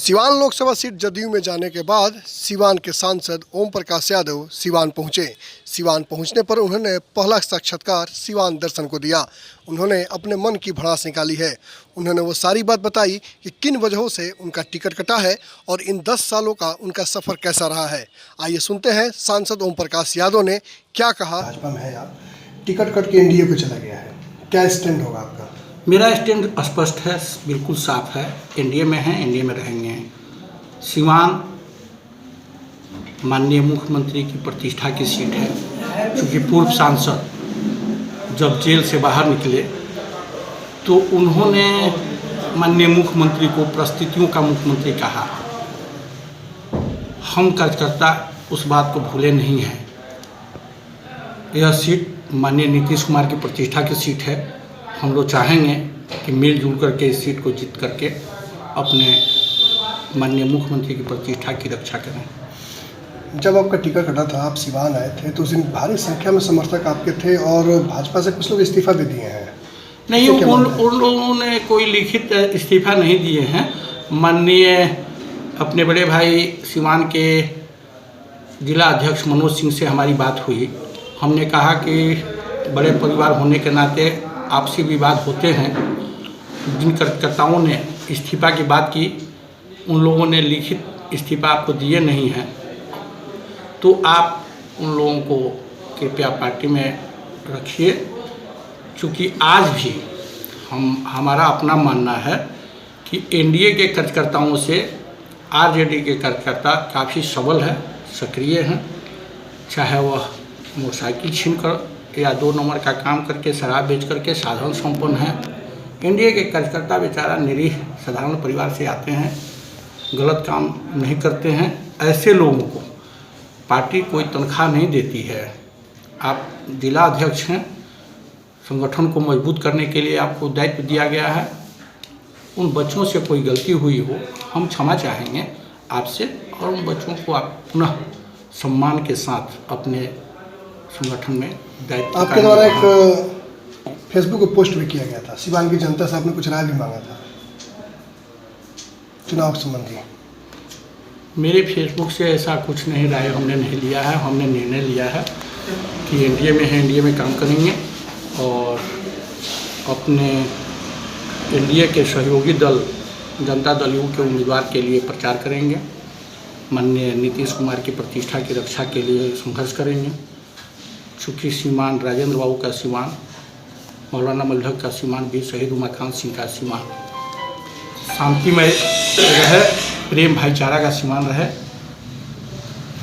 Siwan Lok Sabha seat JDU में जाने के बाद सिवान के सांसद ओम प्रकाश यादव सिवान पहुंचे। सिवान पहुंचने पर उन्होंने पहला साक्षात्कार सिवान दर्शन को दिया। उन्होंने अपने मन की भड़ास निकाली है। उन्होंने वो सारी बात बताई कि किन वजहों से उनका टिकट कटा है और इन 10 सालों का उनका सफ़र कैसा रहा है। आइए सुनते हैं सांसद ओम प्रकाश यादव ने क्या कहा। भाजपा में है आप, टिकट कट के एनडीए को चला गया है, क्या स्टैंड होगा आपका? मेरा स्टैंड स्पष्ट है, बिल्कुल साफ है। एनडीए में हैं, एनडीए में रहेंगे। सिवान माननीय मुख्यमंत्री की प्रतिष्ठा की सीट है। क्योंकि पूर्व सांसद जब जेल से बाहर निकले तो उन्होंने माननीय मुख्यमंत्री को परिस्थितियों का मुख्यमंत्री कहा। हम कार्यकर्ता उस बात को भूले नहीं हैं। यह सीट माननीय नीतीश कुमार की प्रतिष्ठा की सीट है। हम लोग चाहेंगे कि मिलजुल करके इस सीट को जीत करके अपने माननीय मुख्यमंत्री की प्रतिष्ठा की रक्षा करें। जब आपका टिकट कटा था, आप सिवान आए थे तो उस दिन भारी संख्या में समर्थक आपके थे और भाजपा से कुछ लोग इस्तीफा भी दिए हैं। नहीं, उन लोगों ने कोई लिखित इस्तीफा नहीं दिए हैं। माननीय अपने बड़े भाई सिवान के जिला अध्यक्ष मनोज सिंह से हमारी बात हुई। हमने कहा कि बड़े परिवार होने के नाते आपसी विवाद होते हैं। जिन कार्यकर्ताओं ने इस्तीफा की बात की उन लोगों ने लिखित इस्तीफा आपको दिए नहीं हैं, तो आप उन लोगों को कृपया पार्टी में रखिए। क्योंकि आज भी हमारा अपना मानना है कि एनडीए के कार्यकर्ताओं से आरजेडी के कार्यकर्ता काफ़ी सबल है, सक्रिय हैं। चाहे वह मोटरसाइकिल छीन कर या 2 नंबर का काम करके शराब बेच करके साधारण संपन्न है। एनडीए के कार्यकर्ता बेचारा निरीह साधारण परिवार से आते हैं, गलत काम नहीं करते हैं। ऐसे लोगों को पार्टी कोई तनख्वाह नहीं देती है। आप जिला अध्यक्ष हैं, संगठन को मजबूत करने के लिए आपको दायित्व दिया गया है। उन बच्चों से कोई गलती हुई हो, हम क्षमा चाहेंगे आपसे और उन बच्चों को आप पुनः सम्मान के साथ अपने संगठन में दायित्व। आपके द्वारा एक फेसबुक पर पोस्ट भी किया गया था, सिवान की जनता से आपने कुछ राय भी मांगा था चुनाव संबंधी। मेरे फेसबुक से ऐसा कुछ नहीं राय हमने नहीं लिया है। हमने निर्णय लिया है कि एनडीए में है, एनडीए में काम करेंगे और अपने एनडीए के सहयोगी दल जनता दल यू के उम्मीदवार के लिए प्रचार करेंगे। माननीय नीतीश कुमार की प्रतिष्ठा की रक्षा के लिए संघर्ष करेंगे। चूँकि सीमान राजेंद्र बाबू का सीमान, मौलाना मलहक का सीमान, वीर शहीद उमाकांत सिंह का सीमान शांतिमय रहे, प्रेम भाईचारा का सीमान रहे,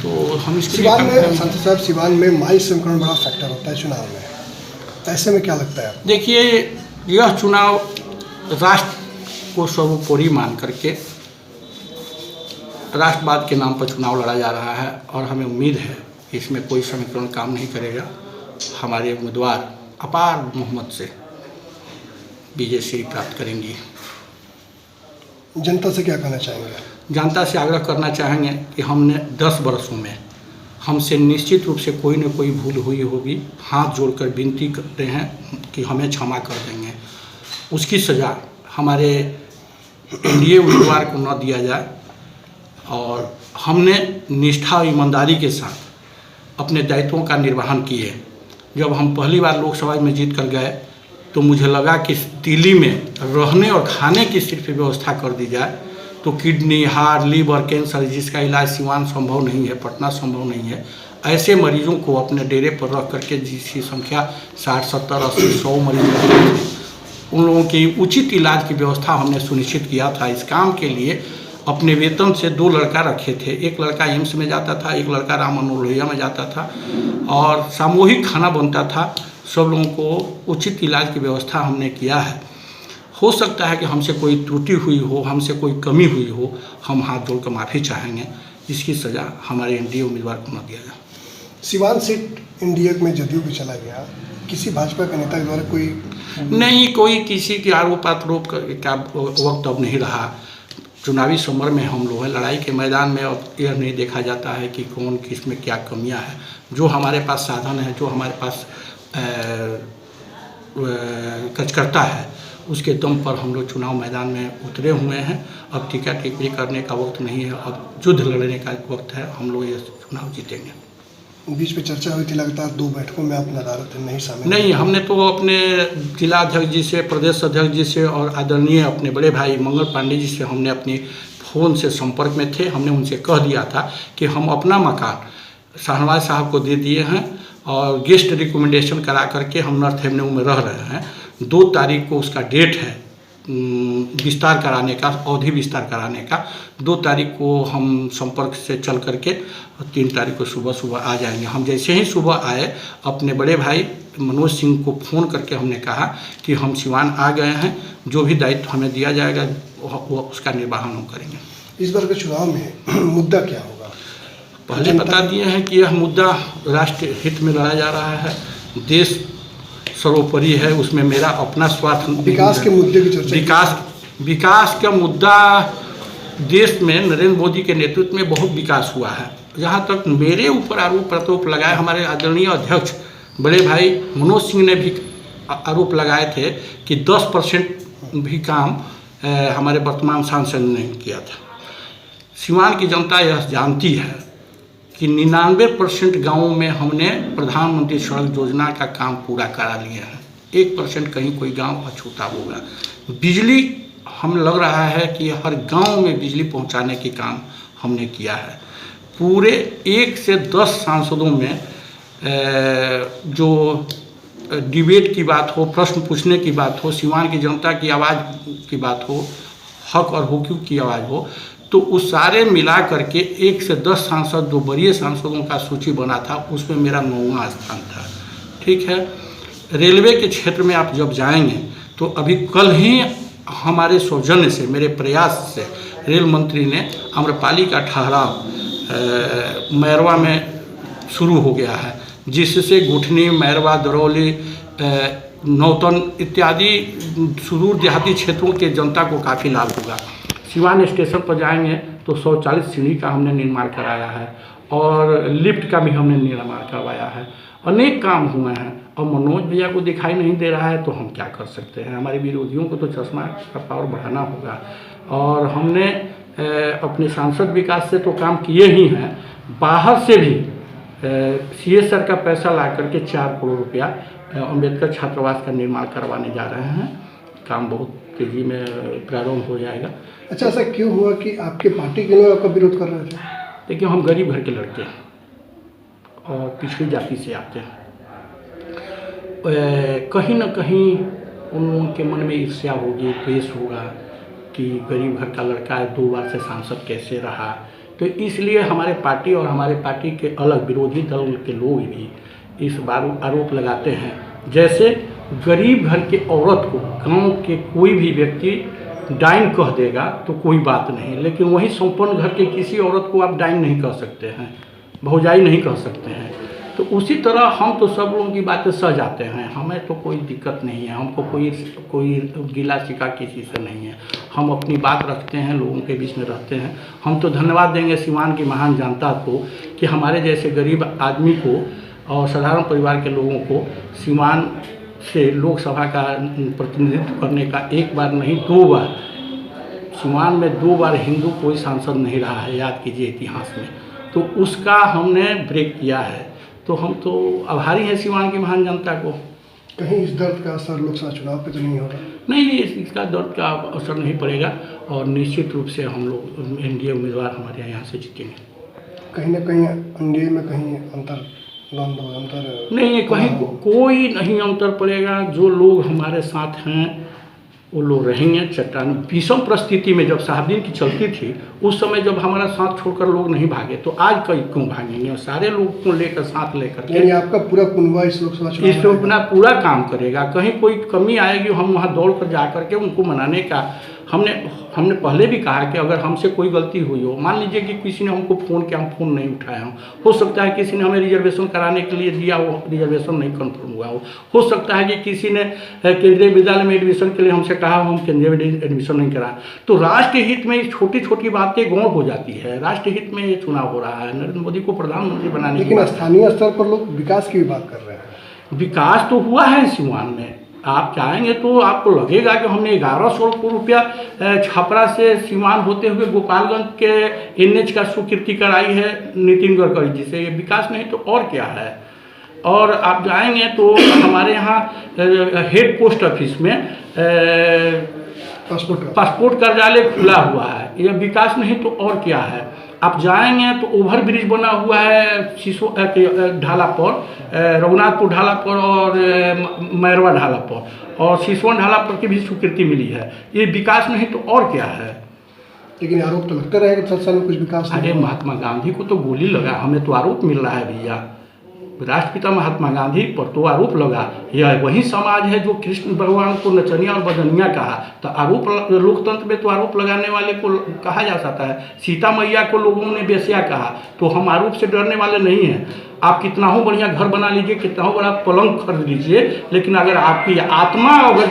तो हम इसके सिवान में सांसद साहब, सिवान में माई संक्रमण बड़ा फैक्टर होता है चुनाव में। ऐसे में क्या लगता है आपको? देखिए, यह चुनाव राष्ट्र को सर्वोपरि मान करके राष्ट्रवाद के नाम पर चुनाव लड़ा जा रहा है और हमें उम्मीद है कि इसमें कोई समीकरण काम नहीं करेगा। हमारे उम्मीदवार अपार बहुमत से विजय श्री प्राप्त करेंगी। जनता से क्या कहना चाहेंगे? जनता से आग्रह करना चाहेंगे कि हमने 10 वर्षों में हमसे निश्चित रूप से कोई न कोई भूल हुई होगी। हाथ जोड़कर विनती करते हैं कि हमें क्षमा कर देंगे। उसकी सज़ा हमारे एनडीए उम्मीदवार को न दिया जाए और हमने निष्ठा और ईमानदारी के साथ अपने दायित्वों का निर्वहन किए। जब हम पहली बार लोकसभा में जीत कर गए तो मुझे लगा कि दिल्ली में रहने और खाने की सिर्फ व्यवस्था कर दी जाए तो किडनी, हार्ट, लीवर, कैंसर जिसका इलाज सिवान संभव नहीं है, पटना संभव नहीं है, ऐसे मरीजों को अपने डेरे पर रख करके जिसकी संख्या 60, 70, 80, 100 मरीज, उन लोगों की उचित इलाज की व्यवस्था हमने सुनिश्चित किया था। इस काम के लिए अपने वेतन से 2 लड़का रखे थे। एक लड़का एम्स में जाता था, एक लड़का राम मनोहर लोहिया में जाता था और सामूहिक खाना बनता था। सब लोगों को उचित इलाज की व्यवस्था हमने किया है। हो सकता है कि हमसे कोई त्रुटि हुई हो, हमसे कोई कमी हुई हो, हम हाथ जोड़कर माफ़ी चाहेंगे। इसकी सज़ा हमारे एनडीए उम्मीदवार को न दिया जाए। सिवान सीट एनडीए में जदयू भी चला गया, किसी भाजपा के नेता के द्वारा कोई नहीं, कोई किसी की आरोप आरोप का वक्त अब नहीं रहा। चुनावी समर में हम लोग हैं, लड़ाई के मैदान में अब यह नहीं देखा जाता है कि कौन किस में क्या कमियां हैं। जो हमारे पास साधन है, जो हमारे पास कार्यकर्ता है, उसके दम पर हम लोग चुनाव मैदान में उतरे हुए हैं। अब टीका टिप्पणी करने का वक्त नहीं है, अब युद्ध लड़ने का वक्त है। हम लोग ये चुनाव जीतेंगे। बीच में चर्चा हुई थी लगातार 2 बैठकों में आप नदारत नहीं शामिल नहीं, हमने तो अपने जिला अध्यक्ष जी से, प्रदेश अध्यक्ष जी से और आदरणीय अपने बड़े भाई मंगल पांडे जी से हमने अपनी फ़ोन से संपर्क में थे। हमने उनसे कह दिया था कि हम अपना मकान शाहनवाज साहब को दे दिए हैं और गेस्ट रिकमेंडेशन करा करके हम नॉर्थ एवेन्यू में रह रहे हैं। 2 तारीख को उसका डेट है विस्तार कराने का, अवधि विस्तार कराने का। 2 तारीख को हम संपर्क से चल करके 3 तारीख को सुबह आ जाएंगे। हम जैसे ही सुबह आए, अपने बड़े भाई मनोज सिंह को फ़ोन करके हमने कहा कि हम सिवान आ गए हैं, जो भी दायित्व हमें दिया जाएगा वो उसका निर्वहन हम करेंगे। इस बार के चुनाव में मुद्दा क्या होगा? पहले बता दिए हैं कि यह मुद्दा राष्ट्र हित में लड़ा जा रहा है, देश सर्वोपरि है, उसमें मेरा अपना स्वार्थ। विकास के मुद्दे की चर्चा। विकास का मुद्दा, देश में नरेंद्र मोदी के नेतृत्व में बहुत विकास हुआ है। जहाँ तक मेरे ऊपर आरोप प्रत्यारोप लगाए, हमारे आदरणीय अध्यक्ष बड़े भाई मनोज सिंह ने भी आरोप लगाए थे कि 10% भी काम हमारे वर्तमान सांसद ने किया था। सिवान की जनता यह जानती है कि 99% गाँवों में हमने प्रधानमंत्री सड़क योजना का काम पूरा करा लिया है। 1% कहीं कोई गांव अछूता होगा। बिजली हम लग रहा है कि हर गांव में बिजली पहुंचाने के काम हमने किया है। पूरे 1 से 10 सांसदों में जो डिबेट की बात हो, प्रश्न पूछने की बात हो, सिवान की जनता की आवाज़ की बात हो, हक और हुकूक की आवाज़ हो, तो उस सारे मिला करके 1 से 10 सांसद जो वरीय सांसदों का सूची बना था, उसमें मेरा 9वां स्थान था। ठीक है। रेलवे के क्षेत्र में आप जब जाएंगे तो अभी कल ही हमारे सौजन्य से, मेरे प्रयास से रेल मंत्री ने आम्रपाली का ठहराव मैरवा में शुरू हो गया है, जिससे गुठनी, मैरवा, दरौली, नौतन इत्यादि सुदूर देहाती क्षेत्रों के जनता को काफ़ी लाभ होगा। सिवान स्टेशन पर जाएंगे तो 140 सीढ़ी का हमने निर्माण कराया है और लिफ्ट का भी हमने निर्माण करवाया है। अनेक काम हुए हैं और मनोज भैया को दिखाई नहीं दे रहा है तो हम क्या कर सकते हैं। हमारे विरोधियों को तो चश्मा का पावर बढ़ाना होगा। और हमने अपने सांसद विकास से तो काम किए ही हैं, बाहर से भी CSR का पैसा ला करके 4 करोड़ रुपया अम्बेडकर छात्रावास का निर्माण करवाने जा रहे हैं। काम बहुत तेज़ी में प्रारंभ हो जाएगा। अच्छा, ऐसा क्यों हुआ कि आपके पार्टी के लोग आपका विरोध कर रहे थे? देखिए, हम गरीब घर के लड़के हैं और पिछड़ी जाति से आते हैं। कहीं ना कहीं उन लोगों के मन में ईर्ष्या होगी, द्वेष होगा कि गरीब घर का लड़का है, 2 बार से सांसद कैसे रहा। तो इसलिए हमारे पार्टी और हमारे पार्टी के अलग विरोधी दल के लोग भी इस बार आरोप लगाते हैं। जैसे गरीब घर के औरत को गांव के कोई भी व्यक्ति डाइन कह देगा तो कोई बात नहीं, लेकिन वहीं संपन्न घर के किसी औरत को आप डाइन नहीं कह सकते हैं, भौजाई नहीं कह सकते हैं। तो उसी तरह हम तो सब लोगों की बातें सह जाते हैं, हमें तो कोई दिक्कत नहीं है, हमको कोई गिला शिका किसी से नहीं है। हम अपनी बात रखते हैं, लोगों के बीच में रहते हैं। हम तो धन्यवाद देंगे सिवान की महान जनता को कि हमारे जैसे गरीब आदमी को और साधारण परिवार के लोगों को सिवान से लोकसभा का प्रतिनिधित्व करने का 1 बार नहीं 2 बार, सिवान में 2 बार हिंदू कोई सांसद नहीं रहा है, याद कीजिए इतिहास में। तो उसका हमने ब्रेक किया है। तो हम तो आभारी हैं सिवान की महान जनता को। कहीं इस दर्द का असर लोकसभा चुनाव पे तो नहीं हो रहा? नहीं, इसका दर्द का असर नहीं पड़ेगा और निश्चित रूप से हम लोग NDA उम्मीदवार हमारे यहाँ से जीतेंगे। कहीं ना कहीं NDA में कहीं अंतर नहीं, कहीं कोई नहीं अंतर पड़ेगा। जो लोग हमारे साथ हैं वो लोग रहेंगे। चट्टान विषम परिस्थिति में जब साहबदीन की चलती थी, उस समय जब हमारा साथ छोड़कर लोग नहीं भागे, तो आज कहीं क्यों भागेंगे। और सारे लोग को लेकर साथ लेकर के आपका पूरा कुनबा इस लोकसभा चुनाव इसमें अपना पूरा काम करेगा। कहीं कोई कमी आएगी, हम वहाँ दौड़ कर जा करके उनको मनाने का हमने पहले भी कहा कि अगर हमसे कोई गलती हुई हो, मान लीजिए कि किसी ने हमको फ़ोन किया, हम फ़ोन नहीं उठाया हो सकता है किसी ने हमें रिजर्वेशन कराने के लिए दिया हो, रिजर्वेशन नहीं कंफर्म हुआ हो सकता है कि किसी ने केंद्रीय विद्यालय में एडमिशन के लिए हमसे कहा हो, हम केंद्रीय विद्यालय एडमिशन नहीं करा। तो राष्ट्र हित में छोटी छोटी बातें गौण हो जाती है। राष्ट्र हित में ये चुनाव हो रहा है, नरेंद्र मोदी को प्रधानमंत्री बनाने। लेकिन स्थानीय स्तर पर लोग विकास की भी बात कर रहे हैं। विकास तो हुआ है सिवान में, आप चाहेंगे तो आपको लगेगा कि हमने 1100 रुपया छपरा से सीवान होते हुए गोपालगंज के NH का स्वीकृति कराई है नितिन गडकरी जी से। ये विकास नहीं तो और क्या है। और आप जाएंगे तो हमारे यहाँ हेड पोस्ट ऑफिस में पासपोर्ट कार्यालय खुला हुआ है। यह विकास नहीं तो और क्या है। आप जाएंगे तो ओवर ब्रिज बना हुआ है सिसो ढाला पर, रघुनाथपुर ढाला पर और मैरवा ढाला पर, और सिसवन ढाला पर की भी स्वीकृति मिली है। ये विकास नहीं तो और क्या है। लेकिन आरोप तो लगते रहे कि 7 साल में कुछ विकास नहीं अरे हुआ। महात्मा गांधी को तो गोली लगा, हमें तो आरोप मिल रहा है भैया। राष्ट्रपिता महात्मा गांधी पर तो आरोप लगा। यह वही समाज है जो कृष्ण भगवान को नचनिया और बदनिया कहा। तो आरोप, लोकतंत्र में तो आरोप लगाने वाले को कहा जा सकता है। सीता मैया को लोगों ने बेस्या कहा, तो हम आरोप से डरने वाले नहीं हैं। आप कितना हो बढ़िया घर बना लीजिए, कितना हो बड़ा पलंग खरीद लीजिए, लेकिन अगर आपकी आत्मा अगर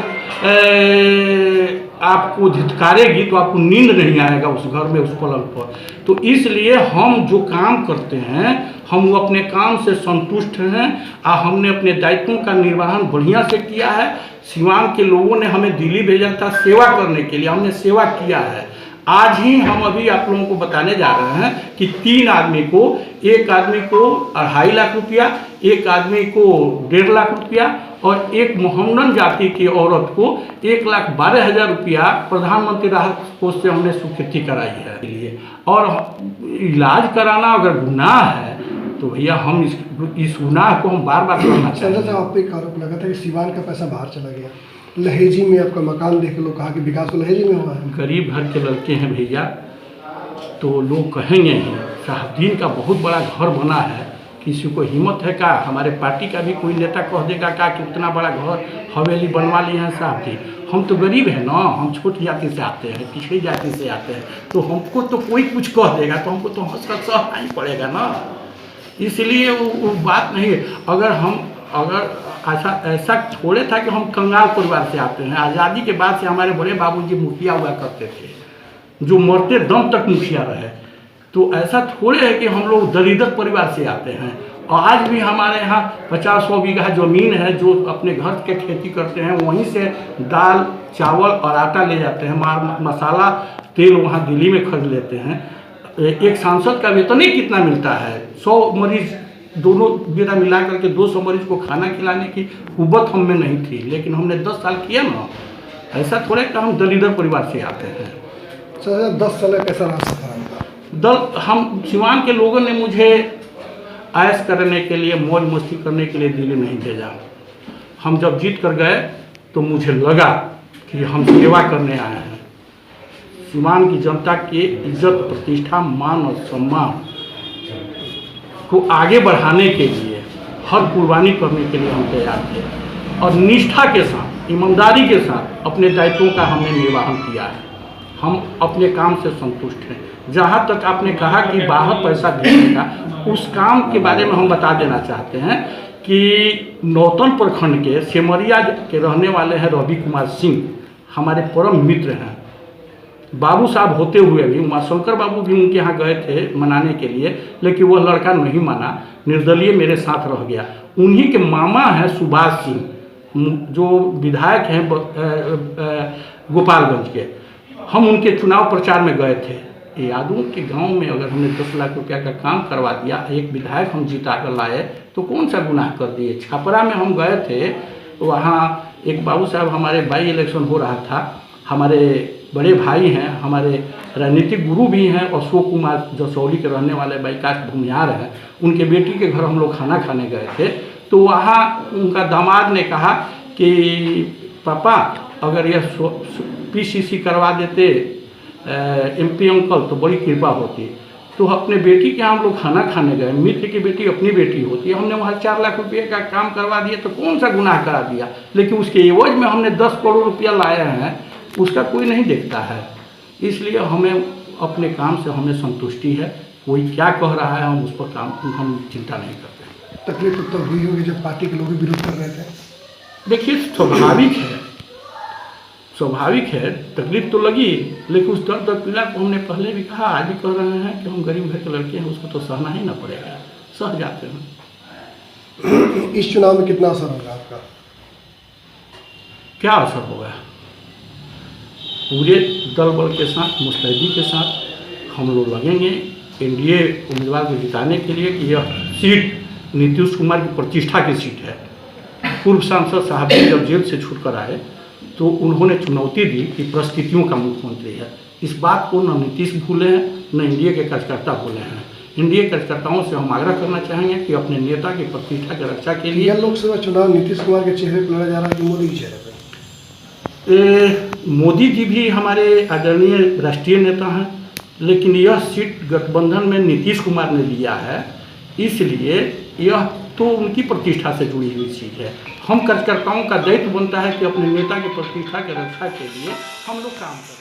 आपको धित्कारेगी तो आपको नींद नहीं आएगा उस घर में, उस पलंग पर। तो इसलिए हम जो काम करते हैं हम वो अपने काम से संतुष्ट हैं और हमने अपने दायित्वों का निर्वहन बढ़िया से किया है। सिवान के लोगों ने हमें दिल्ली भेजा था सेवा करने के लिए, हमने सेवा किया है। आज ही हम अभी आप लोगों को बताने जा रहे हैं कि 3 आदमी को, एक आदमी को 2.5 लाख रुपया, एक आदमी को 1.5 लाख रुपया और एक मोहम्मदन जाति की औरत को 1,12,000 रुपया प्रधानमंत्री राहत कोष से हमने स्वीकृति कराई है। और इलाज कराना अगर गुनाह है तो भैया हम इस गुनाह को हम बार बार करना संजय चाहिए। साहब, आप पे एक आरोप लगा था कि सिवान का पैसा बाहर चला गया। लहेजी में आपका मकान देख के लोग कहा कि विकास तो लहेजी में हुआ है। गरीब घर के लड़के हैं भैया, तो लोग कहेंगे ही शाहदीन का बहुत बड़ा घर बना है। किसी को हिम्मत है का, हमारे पार्टी का भी कोई नेता कह देगा का कि उतना बड़ा घर हवेली बनवा लिए हैं साहबदीन। हम तो गरीब हैं ना, हम छोटी जाति से आते हैं, पिछड़ी जाति से आते हैं, तो हमको तो कोई कुछ कह देगा तो हमको तो हंस कर सहना ही पड़ेगा ना। इसलिए वो बात नहीं है। अगर ऐसा थोड़े था कि हम कंगाल परिवार से आते हैं। आज़ादी के बाद से हमारे बड़े बाबूजी मुखिया हुआ करते थे, जो मरते दम तक मुखिया रहे। तो ऐसा थोड़े है कि हम लोग दलित परिवार से आते हैं। और आज भी हमारे यहाँ 50-100 बीघा ज़मीन है, जो अपने घर के खेती करते हैं, वहीं से दाल चावल और आटा ले जाते हैं। मसाला तेल वहाँ दिल्ली में खरीद लेते हैं। एक सांसद का वेतन ही कितना मिलता है। 100 मरीज दोनों बेरा मिला करके 200 मरीज को खाना खिलाने की कुव्वत हम में नहीं थी, लेकिन हमने 10 साल किया ना। ऐसा थोड़े कि हम दलित परिवार से आते हैं। सर 10 साल कैसा रास्ता था? हम सिवान के लोगों ने मुझे ऐश करने के लिए, मौज मस्ती करने के लिए दिल्ली नहीं भेजा। हम जब जीत कर गए तो मुझे लगा कि हम सेवा करने आए हैं। सिवान की जनता की इज्जत, प्रतिष्ठा, मान और सम्मान को आगे बढ़ाने के लिए हर कुर्बानी करने के लिए हम तैयार थे और निष्ठा के साथ, ईमानदारी के साथ अपने दायित्वों का हमने निर्वहन किया है। हम अपने काम से संतुष्ट हैं। जहाँ तक आपने कहा कि बाहर पैसा भेजने का, उस काम के बारे में हम बता देना चाहते हैं कि नौतन प्रखंड के सेमरिया के रहने वाले हैं रवि कुमार सिंह, हमारे परम मित्र हैं। बाबू साहब होते हुए भी, उमाशंकर बाबू भी उनके यहाँ गए थे मनाने के लिए, लेकिन वह लड़का नहीं माना, निर्दलीय मेरे साथ रह गया। उन्हीं के मामा हैं सुभाष सिंह, जो विधायक हैं गोपालगंज के। हम उनके चुनाव प्रचार में गए थे। यादों के गांव में अगर हमने 10 लाख रुपया का काम करवा दिया, एक विधायक हम जिता कर लाए, तो कौन सा गुनाह कर दिए। छपरा में हम गए थे, वहाँ एक बाबू साहब, हमारे बाई इलेक्शन हो रहा था, हमारे बड़े भाई हैं, हमारे राजनीतिक गुरु भी हैं, अशोक कुमार जसौली के रहने वाले विकास भूमिहार हैं। उनके बेटी के घर हम लोग खाना खाने गए थे, तो वहाँ उनका दामाद ने कहा कि पापा अगर यह PCC करवा देते MP अंकल तो बड़ी कृपा होती। तो अपने बेटी के यहाँ हम लोग खाना खाने गए। मित्र की बेटी अपनी बेटी होती है, हमने वहाँ 4 लाख रुपये का काम करवा दिया, तो कौन सा गुनाह करा दिया। लेकिन उसके एवज में हमने 10 करोड़ रुपया लाए हैं, उसका कोई नहीं देखता है। इसलिए हमें अपने काम से हमें संतुष्टि है। कोई क्या कह रहा है हम उस पर काम हम चिंता नहीं करते। तकलीफ तो तब हुई होगी जब पार्टी के लोग भी विरोध कर रहे थे। देखिए स्वाभाविक है, तकलीफ तो लगी, लेकिन उस दर्द और पीड़ा को हमने पहले भी कहा, आज भी कह रहे हैं कि हम गरीब घर के लड़के हैं, उसको तो सहना ही ना पड़ेगा, सह जाते हैं। इस चुनाव में कितना असर होगा आपका? क्या असर होगा? पूरे दल बल के साथ, मुस्तैदी के साथ हम लोग लगेंगे एनडीए उम्मीदवार को जिताने के लिए कि यह सीट नीतीश कुमार की प्रतिष्ठा की सीट है। पूर्व सांसद साहब भी जब जेल से छूट कर आए तो उन्होंने चुनौती दी कि परिस्थितियों का मुख्यमंत्री है। इस बात को न नीतीश भूले हैं न एनडीए के कार्यकर्ता भूले हैं। एनडीए कार्यकर्ताओं से हम आग्रह करना चाहेंगे कि अपने नेता की प्रतिष्ठा की रक्षा के लिए यह लोकसभा चुनाव नीतीश कुमार के चेहरे पर लड़ा जा रहा है कि मोदी के चेहरे पर? मोदी जी भी हमारे आदरणीय राष्ट्रीय नेता हैं, लेकिन यह सीट गठबंधन में नीतीश कुमार ने लिया है, इसलिए यह तो उनकी प्रतिष्ठा से जुड़ी हुई चीज़ है। हम कार्यकर्ताओं का दायित्व बनता है कि अपने नेता की प्रतिष्ठा की रक्षा के लिए हम लोग काम करें।